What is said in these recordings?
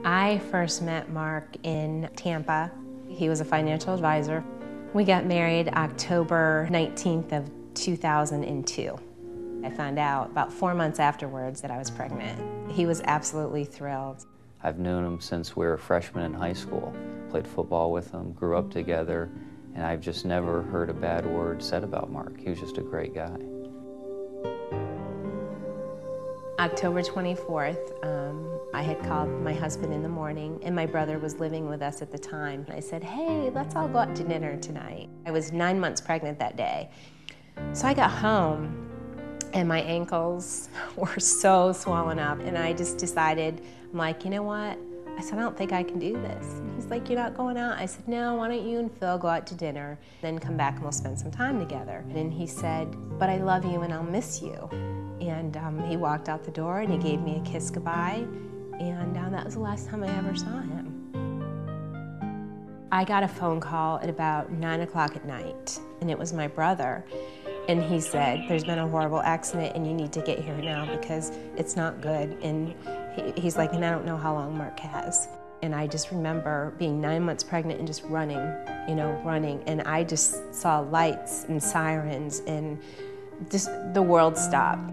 I first met Mark in Tampa. He was a financial advisor. We got married October 19th of 2002. I found out about 4 months afterwards that I was pregnant. He was absolutely thrilled. I've known him since we were freshmen in high school. Played football with him, grew up together, and I've just never heard a bad word said about Mark. He was just a great guy. October 24th, I had called my husband in the morning, and my brother was living with us at the time. I said, hey, let's all go out to dinner tonight. I was 9 months pregnant that day. So I got home, and my ankles were so swollen up, and I just decided, I'm like, you know what? I said, I don't think I can do this. And he's like, you're not going out? I said, no, why don't you and Phil go out to dinner, then come back and we'll spend some time together. And he said, but I love you and I'll miss you. And he walked out the door and he gave me a kiss goodbye, and that was the last time I ever saw him. I got a phone call at about 9 o'clock at night, and it was my brother. And he said, there's been a horrible accident and you need to get here now because it's not good. And he's like, and I don't know how long Mark has. And I just remember being 9 months pregnant and just running, running. And I just saw lights and sirens and just the world stopped.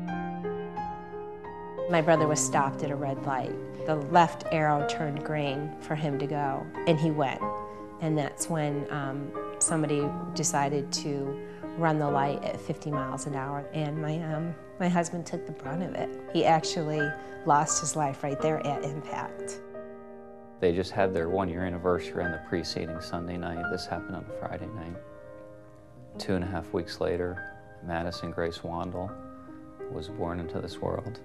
My brother was stopped at a red light. The left arrow turned green for him to go, and he went. And that's when somebody decided to run the light at 50 miles an hour, and my husband took the brunt of it. He actually lost his life right there at impact. They just had their 1-year anniversary on the preceding Sunday night. This happened on a Friday night. 2.5 weeks later, Madison Grace Wandall was born into this world.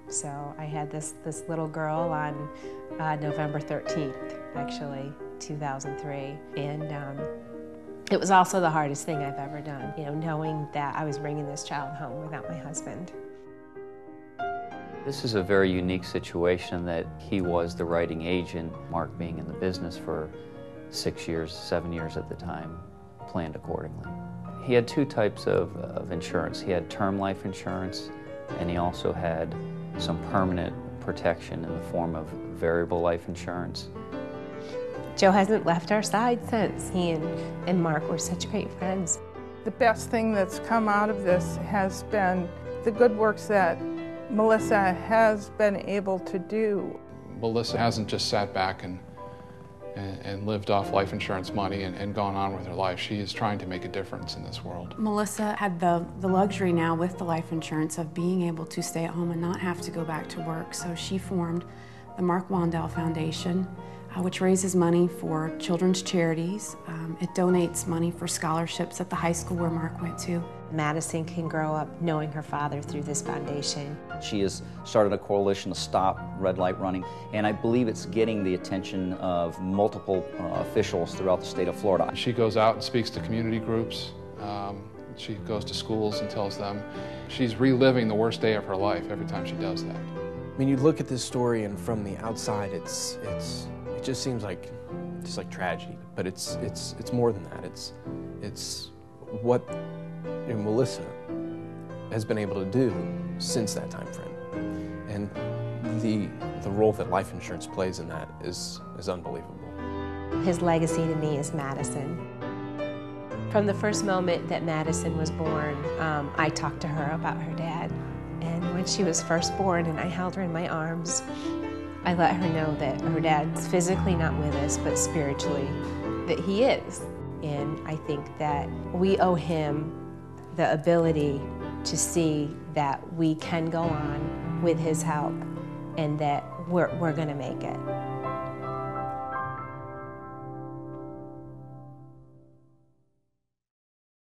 So I had this little girl on November 13th, actually, 2003. And it was also the hardest thing I've ever done, knowing that I was bringing this child home without my husband. This is a very unique situation that he was the writing agent, Mark being in the business for 6 years, 7 years at the time, planned accordingly. He had two types of insurance. He had term life insurance, and he also had some permanent protection in the form of variable life insurance. Joe hasn't left our side since. He and Mark were such great friends. The best thing that's come out of this has been the good works that Melissa has been able to do. Melissa hasn't just sat back and lived off life insurance money and gone on with her life. She is trying to make a difference in this world. Melissa had the luxury now with the life insurance of being able to stay at home and not have to go back to work. So she formed the Mark Wandall Foundation, which raises money for children's charities. It donates money for scholarships at the high school where Mark went to. Madison can grow up knowing her father through this foundation. She has started a coalition to stop red light running, and I believe it's getting the attention of multiple officials throughout the state of Florida. She goes out and speaks to community groups. She goes to schools and tells them. She's reliving the worst day of her life every time she does that. I mean, you look at this story, and from the outside, it just seems like tragedy, but it's more than that. It's what Melissa has been able to do since that time frame, and the role that life insurance plays in that is unbelievable. His legacy to me is Madison. From the first moment that Madison was born, I talked to her about her dad, and when she was first born and I held her in my arms, I let her know that her dad's physically not with us, but spiritually, that he is. And I think that we owe him the ability to see that we can go on with his help and that we're going to make it.